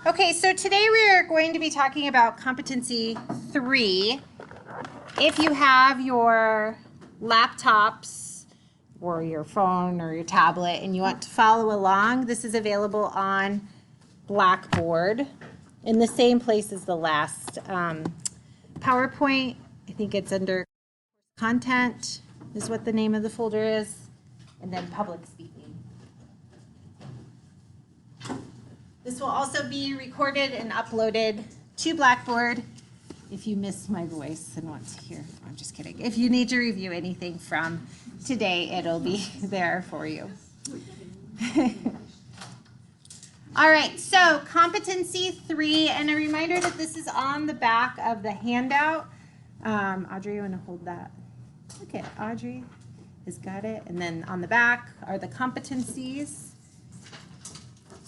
Okay, so today we are going to be talking about competency 3. If you have your laptops or your phone or your tablet and you want to follow along, this is available on Blackboard in the same place as the last PowerPoint. I think it's under content is what the name of the folder is, and then public speaking. This will also be recorded and uploaded to Blackboard if you missed my voice and want to hear. I'm just kidding. If you need to review anything from today, it'll be there for you. All right, so competency 3, and a reminder that this is on the back of the handout. Audrey, you want to hold that? Okay, Audrey has got it. And then on the back are the competencies.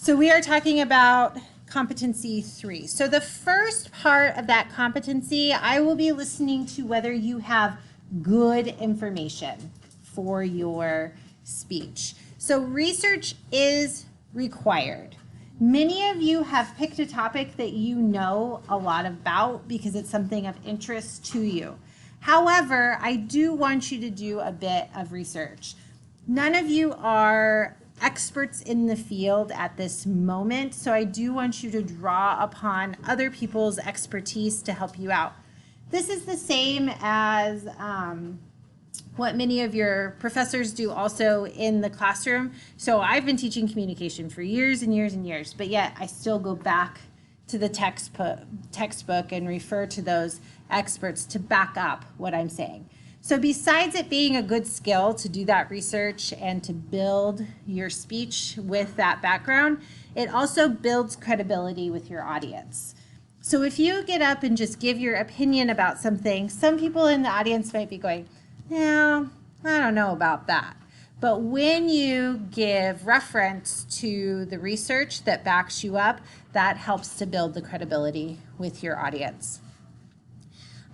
So we are talking about competency 3. So the first part of that competency, I will be listening to whether you have good information for your speech. So research is required. Many of you have picked a topic that you know a lot about because it's something of interest to you. However, I do want you to do a bit of research. None of you are experts in the field at this moment, so I do want you to draw upon other people's expertise to help you out. This is the same as what many of your professors do also in the classroom. So I've been teaching communication for years and years and years, but yet I still go back to the textbook and refer to those experts to back up what I'm saying. So besides it being a good skill to do that research and to build your speech with that background, it also builds credibility with your audience. So if you get up and just give your opinion about something, some people in the audience might be going, no, I don't know about that. But when you give reference to the research that backs you up, that helps to build the credibility with your audience.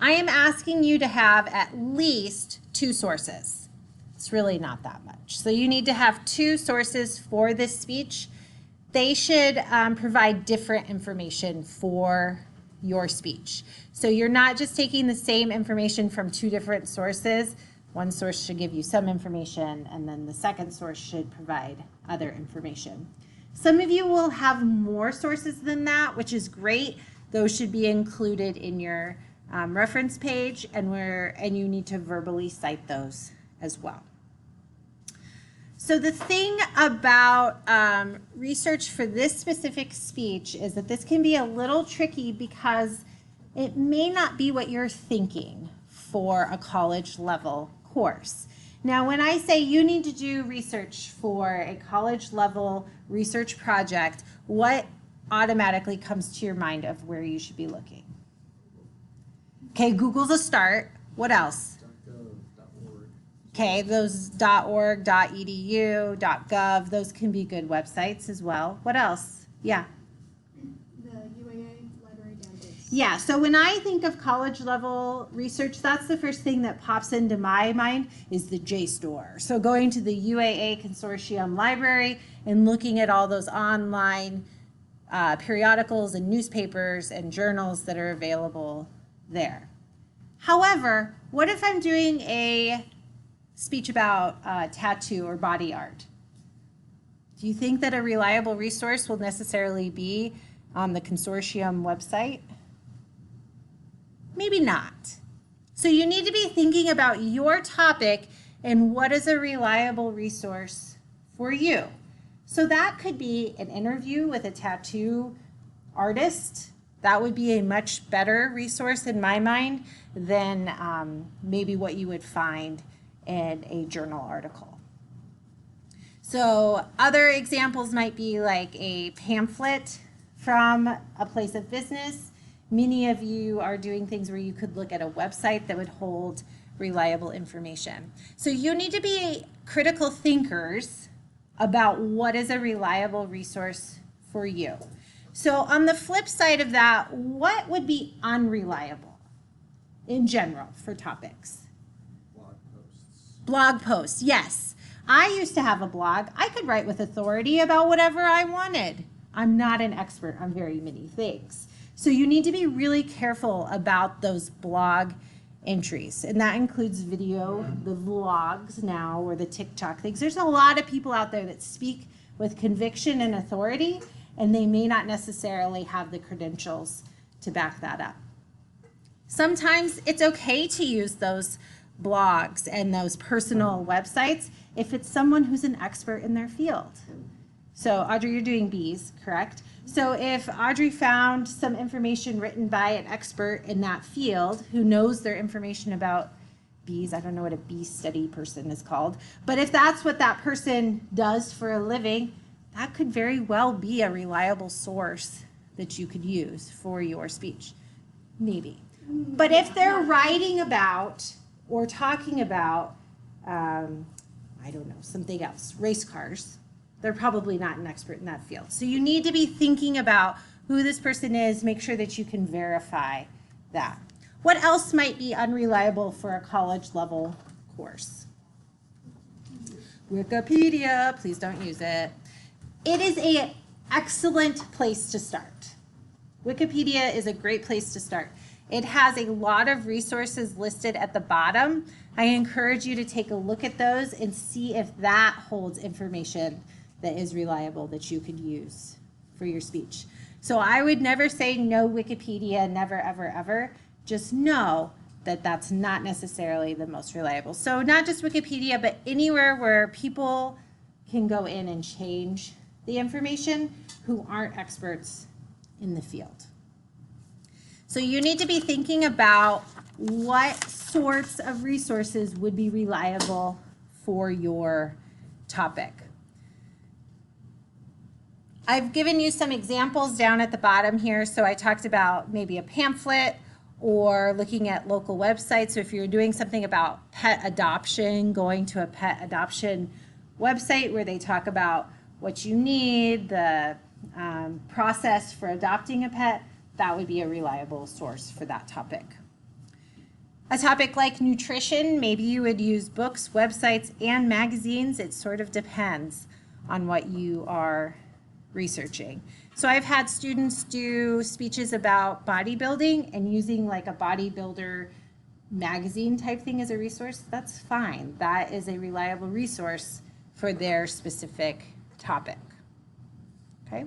I am asking you to have at least 2 sources. It's really not that much. So you need to have 2 sources for this speech. They should provide different information for your speech. So you're not just taking the same information from 2 different sources. One source should give you some information, and then the second source should provide other information. Some of you will have more sources than that, which is great. Those should be included in your reference page, and you need to verbally cite those as well. So the thing about research for this specific speech is that this can be a little tricky because it may not be what you're thinking for a college level course. Now, when I say you need to do research for a college level research project, what automatically comes to your mind of where you should be looking? Okay, Google's a start. What else? Okay, those .org, .edu, .gov, those can be good websites as well. What else? Yeah. The UAA library database. Yeah, so when I think of college level research, that's the first thing that pops into my mind is the JSTOR. So going to the UAA Consortium library and looking at all those online periodicals and newspapers and journals that are available there. However, what if I'm doing a speech about tattoo or body art? Do you think that a reliable resource will necessarily be on the consortium website? Maybe not. So you need to be thinking about your topic and what is a reliable resource for you. So that could be an interview with a tattoo artist. That would be a much better resource in my mind than maybe what you would find in a journal article. So other examples might be like a pamphlet from a place of business. Many of you are doing things where you could look at a website that would hold reliable information. So you need to be critical thinkers about what is a reliable resource for you. So on the flip side of that, what would be unreliable in general for topics? Blog posts. Blog posts, yes. I used to have a blog. I could write with authority about whatever I wanted. I'm not an expert on very many things. So you need to be really careful about those blog entries. And that includes video, the vlogs now, or the TikTok things. There's a lot of people out there that speak with conviction and authority, and they may not necessarily have the credentials to back that up. Sometimes it's okay to use those blogs and those personal websites if it's someone who's an expert in their field. So Audrey, you're doing bees, correct? So if Audrey found some information written by an expert in that field who knows their information about bees, I don't know what a bee study person is called, but if that's what that person does for a living, that could very well be a reliable source that you could use for your speech, maybe. But if they're writing about or talking about, I don't know, something else, race cars, they're probably not an expert in that field. So you need to be thinking about who this person is, make sure that you can verify that. What else might be unreliable for a college level course? Wikipedia, please don't use it. It is an excellent place to start. Wikipedia is a great place to start. It has a lot of resources listed at the bottom. I encourage you to take a look at those and see if that holds information that is reliable that you could use for your speech. So I would never say no Wikipedia, never, ever, ever. Just know that that's not necessarily the most reliable. So not just Wikipedia, but anywhere where people can go in and change the information who aren't experts in the field. So you need to be thinking about what sorts of resources would be reliable for your topic. I've given you some examples down at the bottom here. So I talked about maybe a pamphlet or looking at local websites. So if you're doing something about pet adoption, going to a pet adoption website where they talk about what you need, the process for adopting a pet, that would be a reliable source for that topic. A topic like nutrition, maybe you would use books, websites, and magazines. It sort of depends on what you are researching. So I've had students do speeches about bodybuilding and using like a bodybuilder magazine type thing as a resource. That's fine. That is a reliable resource for their specific topic. Okay.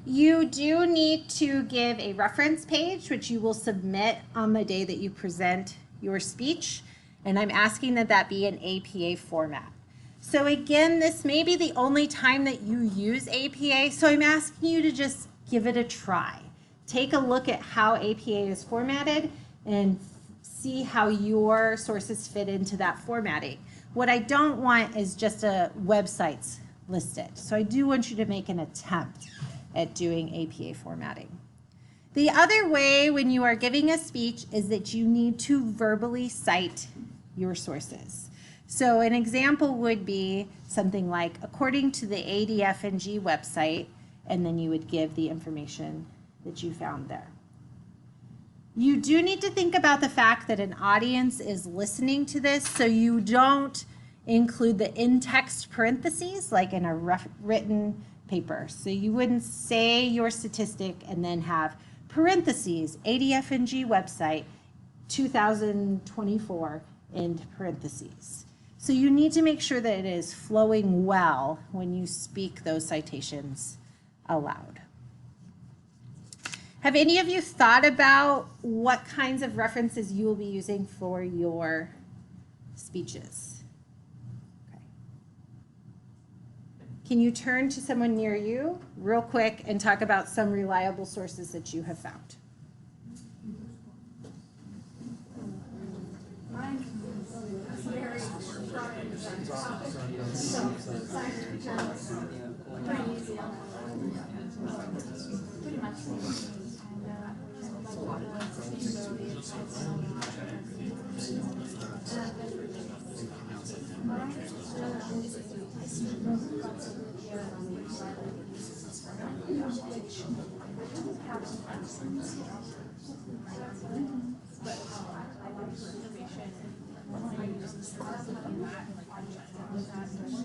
You do need to give a reference page, which you will submit on the day that you present your speech. And I'm asking that that be an APA format. So again, this may be the only time that you use APA, so I'm asking you to just give it a try. Take a look at how APA is formatted and see how your sources fit into that formatting. What I don't want is just a websites listed. So I do want you to make an attempt at doing APA formatting. The other way when you are giving a speech is that you need to verbally cite your sources. So an example would be something like, according to the ADF&G website, and then you would give the information that you found there. You do need to think about the fact that an audience is listening to this, so you don't include the in-text parentheses like in a written paper. So you wouldn't say your statistic and then have parentheses, ADF&G website, 2024, in parentheses. So you need to make sure that it is flowing well when you speak those citations aloud. Have any of you thought about what kinds of references you will be using for your speeches? Okay. Can you turn to someone near you real quick and talk about some reliable sources that you have found?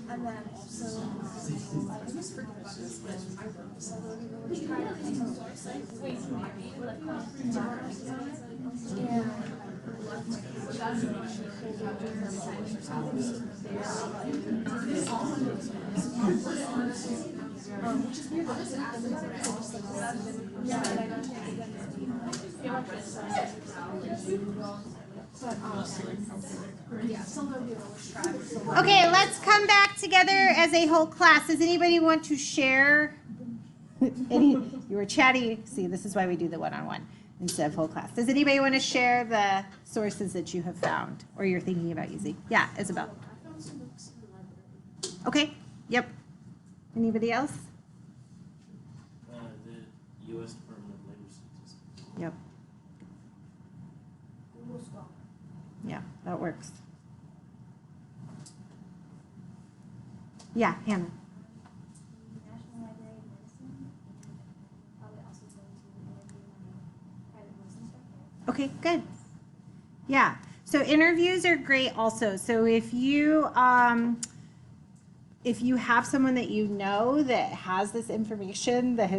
And then also, Okay, let's come back together as a whole class. Does anybody want to share? You were chatty. See, this is why we do the one-on-one instead of whole class. Does anybody want to share the sources that you have found or you're thinking about using? Yeah, Isabel. I found some books in the library. Okay, yep. Anybody else? The U.S. Department of Labor Statistics. Yep. Google Scholar. Yeah, that works. Yeah, Hannah. National Library of Medicine, and probably also going to interview my private nurse instructor. Okay, good. Yeah. So interviews are great also. So if you have someone that you know that has this information that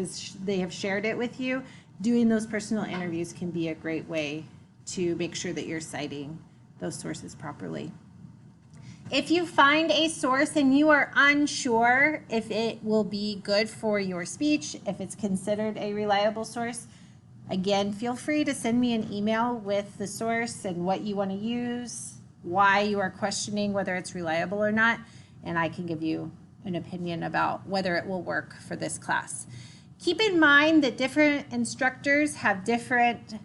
they have shared it with you, doing those personal interviews can be a great way to make sure that you're citing those sources properly. If you find a source and you are unsure if it will be good for your speech, if it's considered a reliable source, again, feel free to send me an email with the source and what you want to use, why you are questioning whether it's reliable or not, and I can give you an opinion about whether it will work for this class. Keep in mind that different instructors have different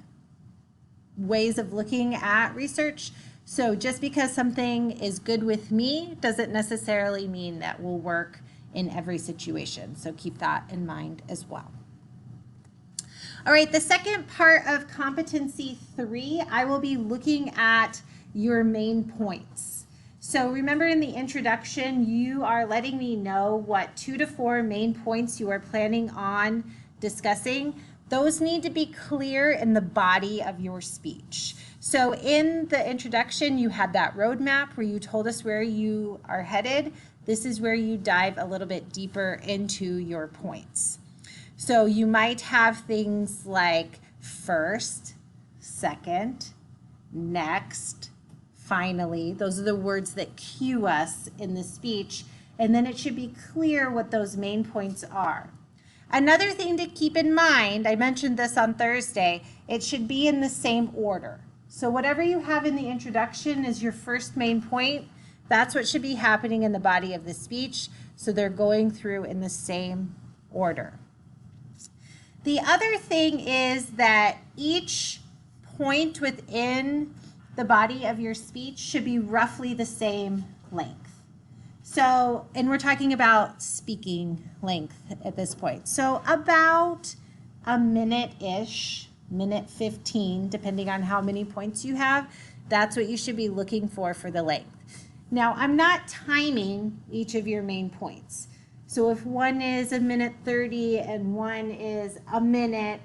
ways of looking at research. So just because something is good with me doesn't necessarily mean that will work in every situation. So keep that in mind as well. All right, the second part of competency 3, I will be looking at your main points. So remember in the introduction, you are letting me know what 2 to 4 main points you are planning on discussing. Those need to be clear in the body of your speech. So in the introduction, you had that roadmap where you told us where you are headed. This is where you dive a little bit deeper into your points. So you might have things like first, second, next, finally. Those are the words that cue us in the speech. And then it should be clear what those main points are. Another thing to keep in mind, I mentioned this on Thursday, it should be in the same order. So whatever you have in the introduction is your first main point. That's what should be happening in the body of the speech. So they're going through in the same order. The other thing is that each point within the body of your speech should be roughly the same length. So, and we're talking about speaking length at this point. So about a minute-ish, minute 15, depending on how many points you have, that's what you should be looking for the length. Now, I'm not timing each of your main points. So if one is a minute 30 and one is a minute,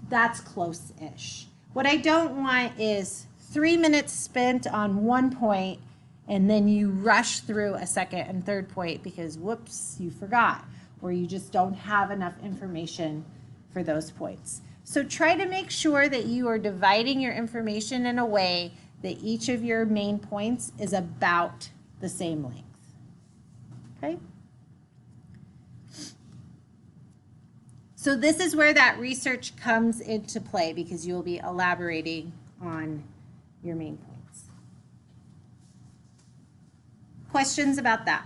that's close-ish. What I don't want is 3 minutes spent on one point and then you rush through a second and third point because, whoops, you forgot, or you just don't have enough information for those points. So try to make sure that you are dividing your information in a way that each of your main points is about the same length. Okay? So this is where that research comes into play because you'll be elaborating on your main points. Questions about that?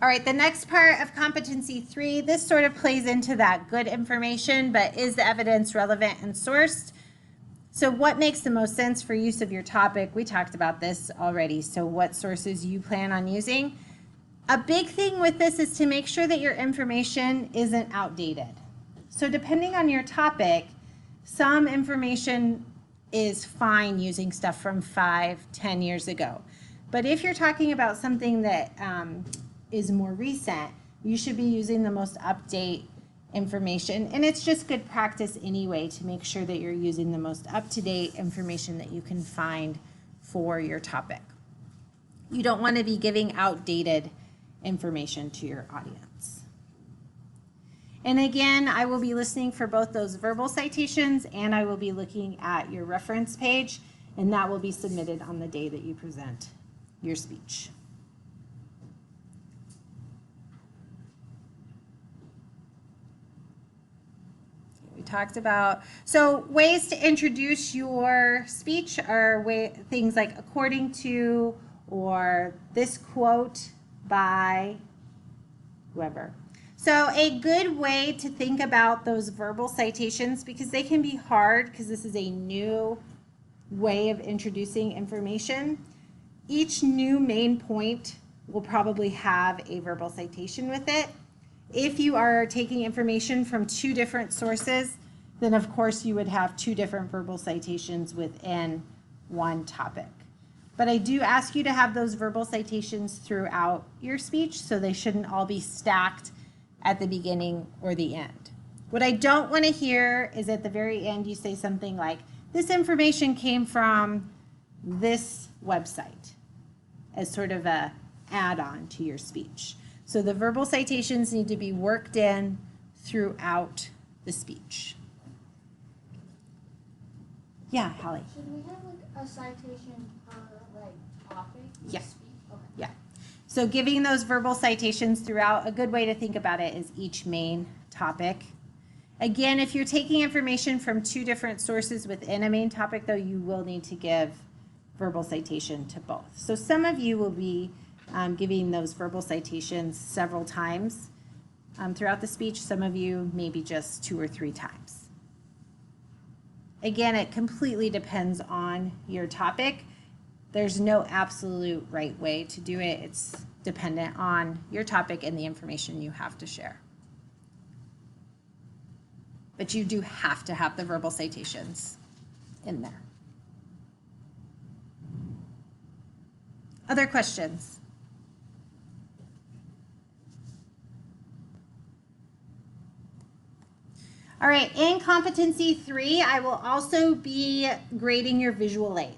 All right, the next part of competency 3, this sort of plays into that good information, but is the evidence relevant and sourced? So what makes the most sense for use of your topic? We talked about this already, so what sources you plan on using. A big thing with this is to make sure that your information isn't outdated. So depending on your topic, some information is fine using stuff from 5-10 years ago. But if you're talking about something that is more recent, you should be using the most up-to-date information. And it's just good practice anyway to make sure that you're using the most up-to-date information that you can find for your topic. You don't want to be giving outdated information to your audience. And again, I will be listening for both those verbal citations and I will be looking at your reference page, and that will be submitted on the day that you present your speech. We talked about, so ways to introduce your speech are things like according to, or this quote by whoever. So a good way to think about those verbal citations, because they can be hard because this is a new way of introducing information. Each new main point will probably have a verbal citation with it. If you are taking information from two different sources, then of course you would have two different verbal citations within one topic. But I do ask you to have those verbal citations throughout your speech, so they shouldn't all be stacked at the beginning or the end. What I don't want to hear is at the very end you say something like, this information came from this website, as sort of a add-on to your speech. So the verbal citations need to be worked in throughout the speech. Yeah, Hallie. Should we have like a citation per like topic? Yeah. Okay. Yeah. So giving those verbal citations throughout, a good way to think about it is each main topic. Again, if you're taking information from two different sources within a main topic, though, you will need to give verbal citation to both. So some of you will be giving those verbal citations several times throughout the speech. Some of you maybe just 2 or 3 times. Again, it completely depends on your topic. There's no absolute right way to do it. It's dependent on your topic and the information you have to share. But you do have to have the verbal citations in there. Other questions? All right, in competency 3, I will also be grading your visual aid.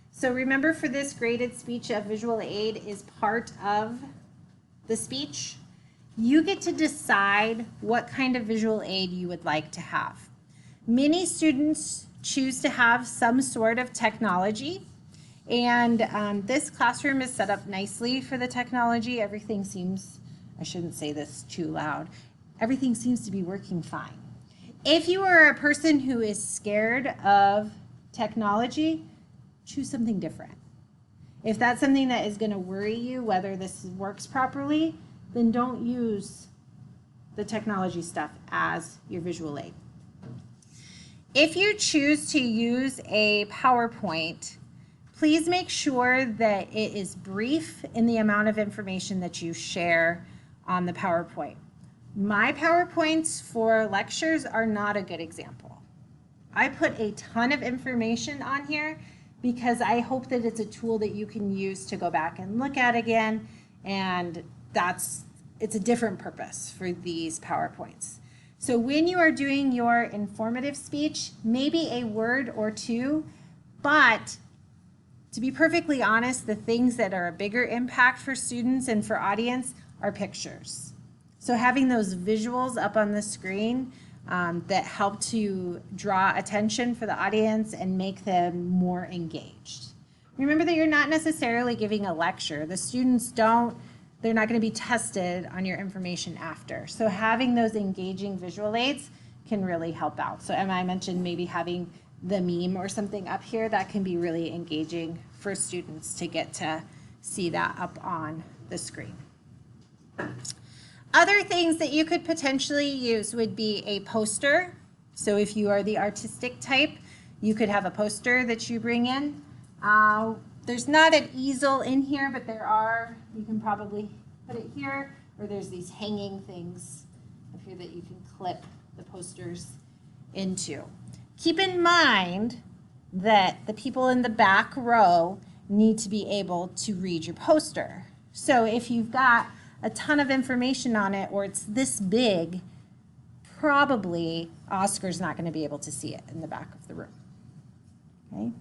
So remember, for this graded speech, a visual aid is part of the speech. You get to decide what kind of visual aid you would like to have. Many students choose to have some sort of technology, and this classroom is set up nicely for the technology. Everything seems, I shouldn't say this too loud, everything seems to be working fine. If you are a person who is scared of technology, choose something different. If that's something that is going to worry you, whether this works properly, then don't use the technology stuff as your visual aid. If you choose to use a PowerPoint, please make sure that it is brief in the amount of information that you share on the PowerPoint. My PowerPoints for lectures are not a good example. I put a ton of information on here because I hope that it's a tool that you can use to go back and look at again, and it's a different purpose for these PowerPoints. So when you are doing your informative speech, maybe a word or two, but to be perfectly honest, the things that are a bigger impact for students and for audience are pictures. So having those visuals up on the screen that help to draw attention for the audience and make them more engaged. Remember that you're not necessarily giving a lecture. The students they're not going to be tested on your information after. So having those engaging visual aids can really help out. So Emma, I mentioned maybe having the meme or something up here that can be really engaging for students to get to see that up on the screen. Other things that you could potentially use would be a poster. So if you are the artistic type, you could have a poster that you bring in. There's not an easel in here, but you can probably put it here, or there's these hanging things up here that you can clip the posters into. Keep in mind that the people in the back row need to be able to read your poster. So if you've got a ton of information on it or it's this big, probably Oscar's not going to be able to see it in the back of the room. Okay?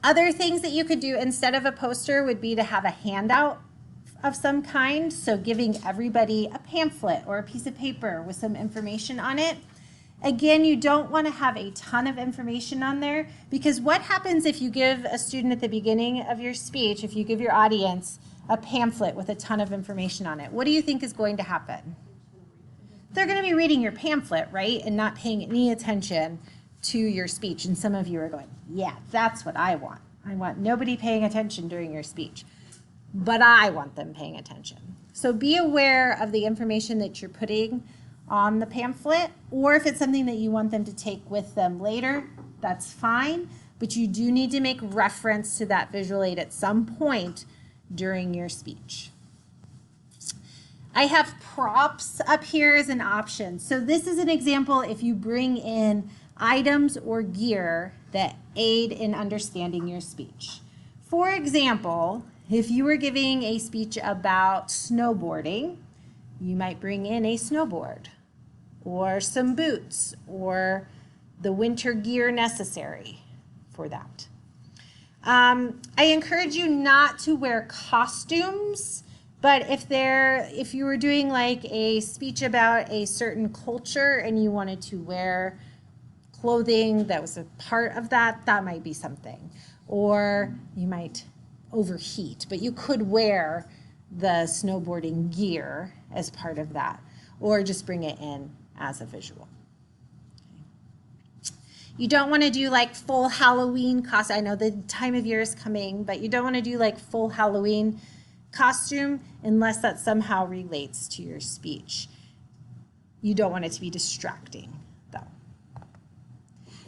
Other things that you could do instead of a poster would be to have a handout of some kind. So giving everybody a pamphlet or a piece of paper with some information on it. Again, you don't want to have a ton of information on there because what happens if you give a student at the beginning of your speech, if you give your audience a pamphlet with a ton of information on it, what do you think is going to happen? They're going to be reading your pamphlet, right, and not paying any attention to your speech. And some of you are going, yeah, that's what I want. I want nobody paying attention during your speech, but I want them paying attention. So be aware of the information that you're putting on the pamphlet, or if it's something that you want them to take with them later, that's fine, but you do need to make reference to that visual aid at some point during your speech. I have props up here as an option. So this is an example if you bring in items or gear that aid in understanding your speech. For example, if you were giving a speech about snowboarding, you might bring in a snowboard or some boots or the winter gear necessary for that. I encourage you not to wear costumes, but if you were doing like a speech about a certain culture and you wanted to wear clothing that was a part of that, that might be something. Or you might overheat, but you could wear the snowboarding gear as part of that, or just bring it in as a visual. You don't want to do like full Halloween costume. I know the time of year is coming, but you don't want to do like full Halloween costume unless that somehow relates to your speech. You don't want it to be distracting, though.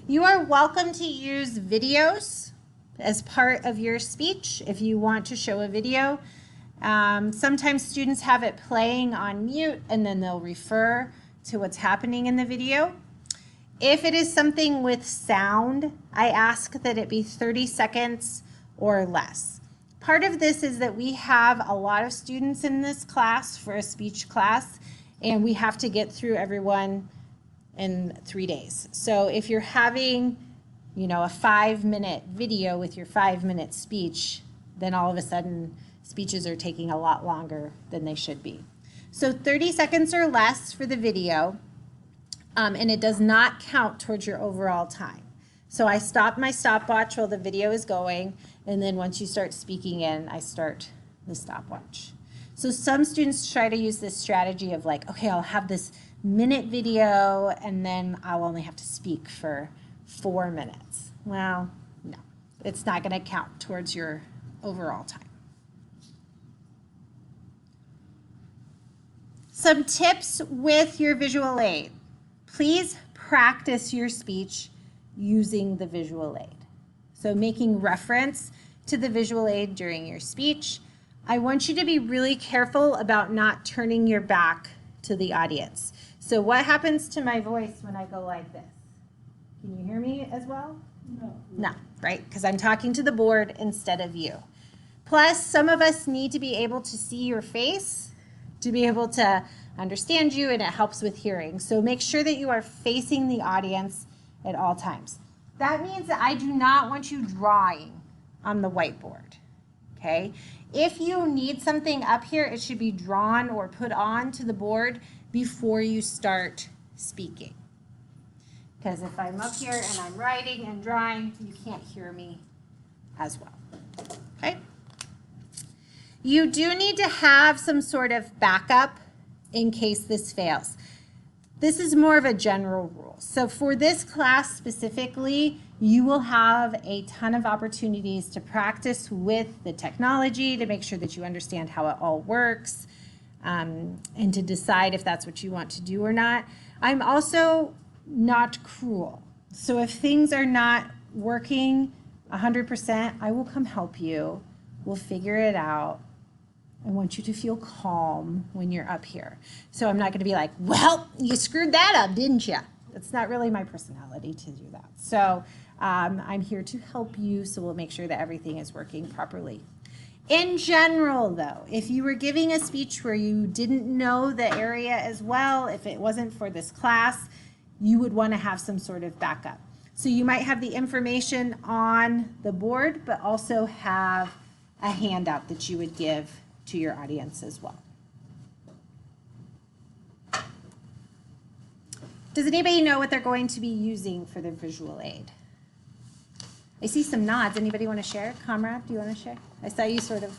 You are welcome to use videos as part of your speech if you want to show a video. Sometimes students have it playing on mute and then they'll refer to what's happening in the video. If it is something with sound, I ask that it be 30 seconds or less. Part of this is that we have a lot of students in this class for a speech class, and we have to get through everyone in 3 days. So if you're having, a 5-minute video with your 5-minute speech, then all of a sudden speeches are taking a lot longer than they should be. So 30 seconds or less for the video, and it does not count towards your overall time. So I stop my stopwatch while the video is going, and then once you start speaking in, I start the stopwatch. So some students try to use this strategy of like, okay, I'll have this minute video, and then I'll only have to speak for 4 minutes. Well, no, it's not going to count towards your overall time. Some tips with your visual aid. Please practice your speech using the visual aid. So making reference to the visual aid during your speech. I want you to be really careful about not turning your back to the audience. So what happens to my voice when I go like this? Can you hear me as well? No, right? Because I'm talking to the board instead of you. Plus, some of us need to be able to see your face to be able to understand you, and it helps with hearing. So make sure that you are facing the audience at all times. That means that I do not want you drawing on the whiteboard, okay? If you need something up here, it should be drawn or put on to the board before you start speaking. Because if I'm up here and I'm writing and drawing, you can't hear me as well, okay? You do need to have some sort of backup in case this fails. This is more of a general rule. So for this class specifically, you will have a ton of opportunities to practice with the technology to make sure that you understand how it all works, and to decide if that's what you want to do or not. I'm also not cruel. So if things are not working 100%, I will come help you. We'll figure it out. I want you to feel calm when you're up here. So I'm not going to be like, well, you screwed that up, didn't you? That's not really my personality to do that. So I'm here to help you, so we'll make sure that everything is working properly. In general, though, if you were giving a speech where you didn't know the area as well, if it wasn't for this class, you would want to have some sort of backup. So you might have the information on the board, but also have a handout that you would give to your audience as well. Does anybody know what they're going to be using for their visual aid? I see some nods. Anybody want to share? Comrade, do you want to share? I saw you sort of.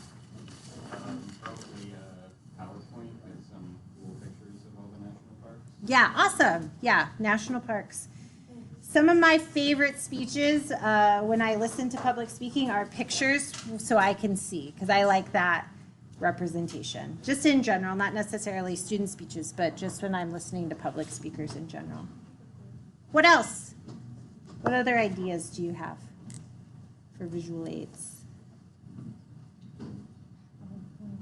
Probably PowerPoint with some cool pictures of all the national parks. Yeah, awesome. Yeah, national parks. Some of my favorite speeches when I listen to public speaking are pictures so I can see, because I like that representation. Just in general, not necessarily student speeches, but just when I'm listening to public speakers in general. What else? What other ideas do you have for visual aids?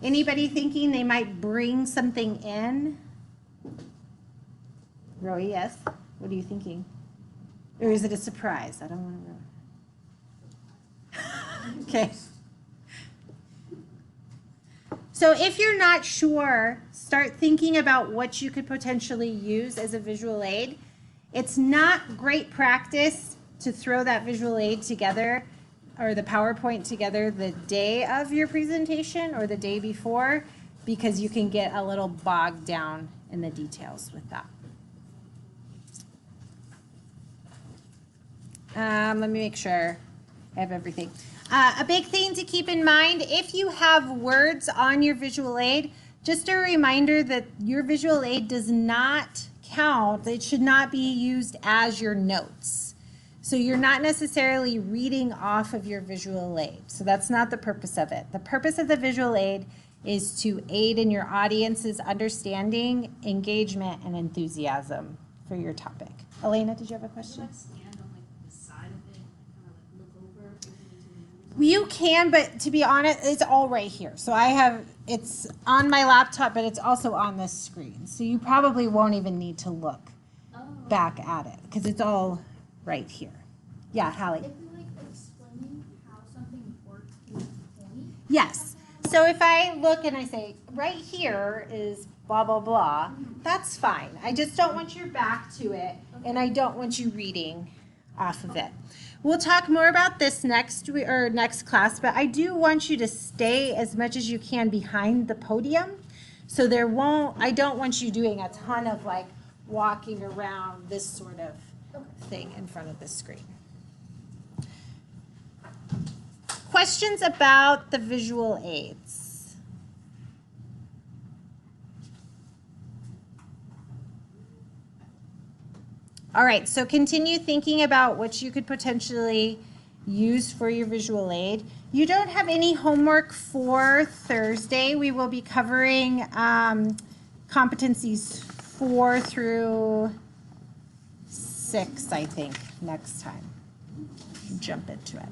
Anybody thinking they might bring something in? Roy, yes. What are you thinking? Or is it a surprise? I don't want to know. Okay. So if you're not sure, start thinking about what you could potentially use as a visual aid. It's not great practice to throw that visual aid together or the PowerPoint together the day of your presentation or the day before, because you can get a little bogged down in the details with that. Let me make sure I have everything. A big thing to keep in mind, if you have words on your visual aid, just a reminder that your visual aid does not count. It should not be used as your notes. So you're not necessarily reading off of your visual aid. So that's not the purpose of it. The purpose of the visual aid is to aid in your audience's understanding, engagement, and enthusiasm for your topic. Elena, did you have a question? You can, but to be honest, it's all right here. So it's on my laptop, but it's also on this screen. So you probably won't even need to look back at it because it's all right here. Yeah, Hallie. If we like explaining how something works in a point. Yes. So if I look and I say, right here is blah, blah, blah, that's fine. I just don't want your back to it, and I don't want you reading off of it. We'll talk more about this next class, but I do want you to stay as much as you can behind the podium. So I don't want you doing a ton of like walking around this sort of thing in front of the screen. Questions about the visual aids? All right, so continue thinking about what you could potentially use for your visual aid. You don't have any homework for Thursday. We will be covering competencies 4 through 6, I think, next time. Jump into it.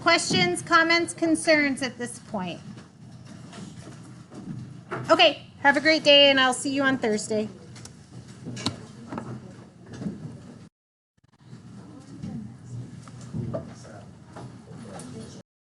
Questions, comments, concerns at this point? Okay, have a great day, and I'll see you on Thursday.